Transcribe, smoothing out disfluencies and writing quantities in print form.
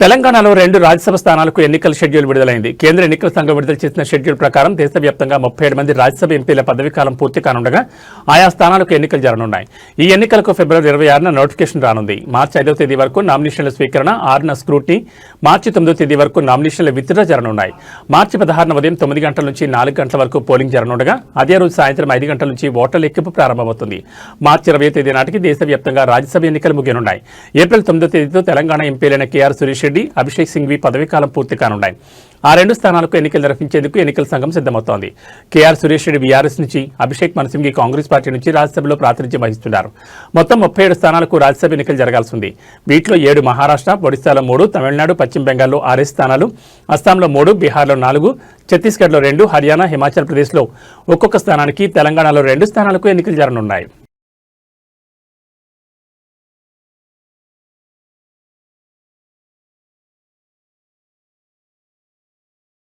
తెలంగాణలో 2 రాజ్యసభ స్థానాలకు ఎన్నికల షెడ్యూల్ విడుదలైంది. కేంద్ర ఎన్నికల సంఘం విడుదల చేసిన షెడ్యూల్ ప్రకారం దేశవ్యాప్తంగా 37 మంది రాజ్యసభ ఎంపీల పదవీకాలం పూర్తి కానుండగా ఆయా స్థానాలకు ఎన్నికలు జరగనున్నాయి. ఈ ఎన్నికలకు ఫిబ్రవరి 26న నోటిఫికేషన్ రానుంది. మార్చి 5వ తేదీ వరకు నామినేషన్ల స్వీకరణ, 6న స్క్రూటినీ, మార్చి 9వ తేదీ వరకు నామినేషన్ల విత్డ్రా జరగనున్నాయి. మార్చి 16న ఉదయం 9 గంటల నుంచి 4 గంటల వరకు పోలింగ్ జరగనుండగా అదే రోజు సాయంత్రం 5 గంటల నుంచి ఓట్ల లెక్కింపు ప్రారంభమవుతుంది. మార్చి 20వ తేదీ నాటికి దేశవ్యాప్తంగా రాజ్యసభ ఎన్నికలు ముగియనున్నాయి. ఏప్రిల్ 9వ తేదీతో తెలంగాణ ఎంపీలైన కేఆర్ సురేష్ రెడ్డి, అభిషేక్ సింఘ్వి పదవీకాలం పూర్తి కానున్నాయి. ఆ 2 స్థానాలకు ఎన్నికలు నిర్వహించేందుకు ఎన్నికల సంఘం సిద్ధమవుతోంది. కేఆర్ సురేష్ రెడ్డి బీఆర్ఎస్ నుంచి, అభిషేక్ మను సింఘ్వి కాంగ్రెస్ పార్టీ నుంచి రాజ్యసభలో ప్రాతినిధ్యం వహిస్తున్నారు. మొత్తం 37 స్థానాలకు రాజ్యసభ ఎన్నికలు జరగాల్సి ఉంది. వీటిలో 7 మహారాష్ట్ర, ఒడిశాలో 3, తమిళనాడు, పశ్చిమ బెంగాల్లో 6 స్థానాలు, అస్సాంలో 3, బీహార్లో 4, ఛత్తీస్గఢ్లో 2, హర్యానా, హిమాచల్ ప్రదేశ్లో ఒక్కొక్క స్థానానికి, తెలంగాణలో 2 స్థానాలకు ఎన్నికలు జరగనున్నాయి.